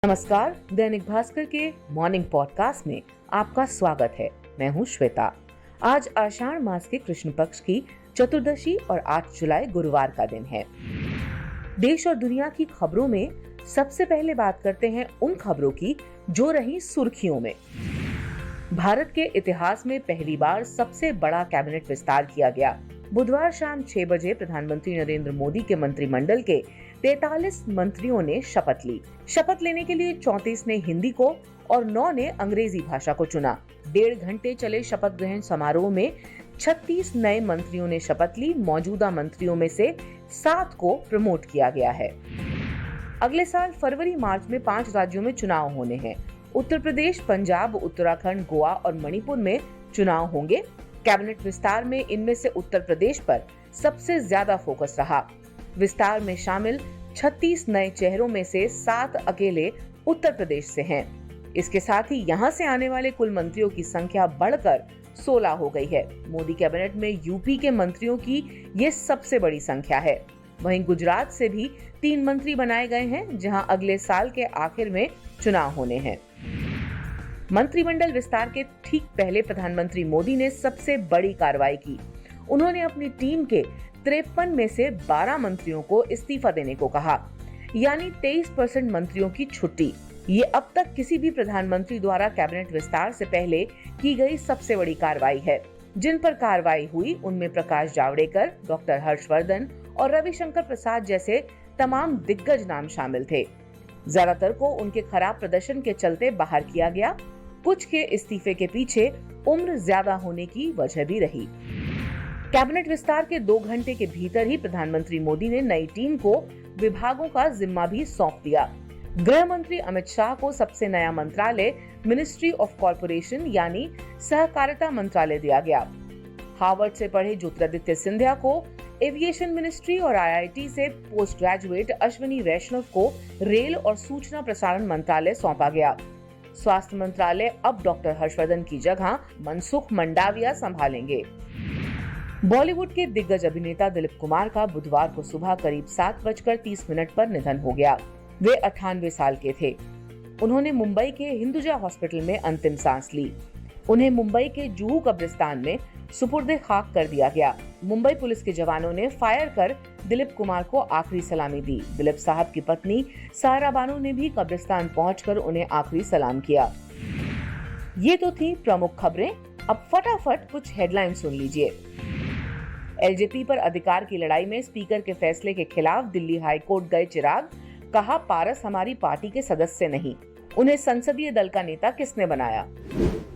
नमस्कार, दैनिक भास्कर के morning podcast में आपका स्वागत है। मैं हूं श्वेता। आज आषाढ़ मास के कृष्ण पक्ष की चतुर्दशी और 8 जुलाई गुरुवार का दिन है। देश और दुनिया की खबरों में सबसे पहले बात करते हैं उन खबरों की जो रही सुर्खियों में। भारत के इतिहास में पहली बार सबसे बड़ा कैबिनेट विस्तार किया गया। बुधवार शाम 6 बजे प्रधानमंत्री नरेंद्र मोदी के मंत्रिमंडल के 43 मंत्रियों ने शपथ ली। शपथ लेने के लिए 34 ने हिंदी को और 9 ने अंग्रेजी भाषा को चुना। 1.5 घंटे चले शपथ ग्रहण समारोह में 36 नए मंत्रियों ने शपथ ली। मौजूदा मंत्रियों में से 7 को प्रमोट किया गया है। अगले साल फरवरी मार्च में 5 राज्यों में चुनाव होने हैं। उत्तर प्रदेश, पंजाब, उत्तराखंड, गोवा और मणिपुर में चुनाव होंगे। कैबिनेट विस्तार में इनमें से उत्तर प्रदेश पर सबसे ज्यादा फोकस रहा। विस्तार में शामिल 36 नए चेहरों में से 7 अकेले उत्तर प्रदेश से हैं। इसके साथ ही यहां से आने वाले कुल मंत्रियों की संख्या बढ़कर 16 हो गई है। मोदी कैबिनेट में यूपी के मंत्रियों की ये सबसे बड़ी संख्या है। वहीं गुजरात से भी 3 मंत्री बनाए गए हैं, जहां अगले साल के आखिर में चुनाव होने हैं। मंत्रिमंडल विस्तार के ठीक पहले प्रधानमंत्री मोदी ने सबसे बड़ी कार्रवाई की। उन्होंने अपनी टीम के 53 में से 12 मंत्रियों को इस्तीफा देने को कहा, यानी 23% मंत्रियों की छुट्टी। ये अब तक किसी भी प्रधानमंत्री द्वारा कैबिनेट विस्तार से पहले की गई सबसे बड़ी कार्रवाई है। जिन पर कार्रवाई हुई उनमें प्रकाश जावड़ेकर, डॉक्टर हर्षवर्धन और रविशंकर प्रसाद जैसे तमाम दिग्गज नाम शामिल थे। ज्यादातर को उनके खराब प्रदर्शन के चलते बाहर किया गया। कुछ के इस्तीफे के पीछे उम्र ज्यादा होने की वजह भी रही। कैबिनेट विस्तार के 2 घंटे के भीतर ही प्रधानमंत्री मोदी ने नई टीम को विभागों का जिम्मा भी सौंप दिया। गृह मंत्री अमित शाह को सबसे नया मंत्रालय मिनिस्ट्री ऑफ कॉर्पोरेशन यानी सहकारिता मंत्रालय दिया गया। हार्वर्ड से पढ़े ज्योतिरादित्य सिंधिया को एविएशन मिनिस्ट्री और आईआईटी से पोस्ट ग्रेजुएट अश्विनी वैष्णव को रेल और सूचना प्रसारण मंत्रालय सौंपा गया। स्वास्थ्य मंत्रालय अब डॉक्टर हर्षवर्धन की जगह मनसुख मंडाविया संभालेंगे। बॉलीवुड के दिग्गज अभिनेता दिलीप कुमार का बुधवार को सुबह करीब 7:30 पर निधन हो गया। वे 98 साल के थे। उन्होंने मुंबई के हिंदुजा हॉस्पिटल में अंतिम सांस ली। उन्हें मुंबई के जुहू कब्रिस्तान में सुपुर्दे खाक कर दिया गया। मुंबई पुलिस के जवानों ने फायर कर दिलीप कुमार को आखिरी सलामी दी। दिलीप साहब की पत्नी सायरा बानो ने भी कब्रिस्तान पहुंचकर उन्हें आखिरी सलाम किया। ये तो थी प्रमुख खबरें। अब फटाफट कुछ हेडलाइन सुन लीजिए। एलजेपी पर अधिकार की लड़ाई में स्पीकर के फैसले के खिलाफ दिल्ली हाई कोर्ट गए चिराग। कहा, पारस हमारी पार्टी के सदस्य नहीं, उन्हें संसदीय दल का नेता किसने बनाया।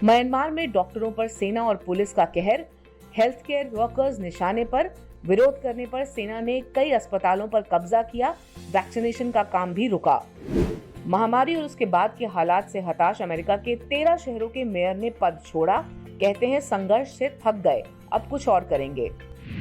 म्यांमार में डॉक्टरों पर सेना और पुलिस का कहर। हेल्थ केयर वर्कर्स निशाने पर। विरोध करने पर सेना ने कई अस्पतालों पर कब्जा किया। वैक्सीनेशन का काम भी रुका। महामारी और उसके बाद के हालात से हताश अमेरिका के 13 शहरों के मेयर ने पद छोड़ा। कहते हैं संघर्ष से थक गए, अब कुछ और करेंगे।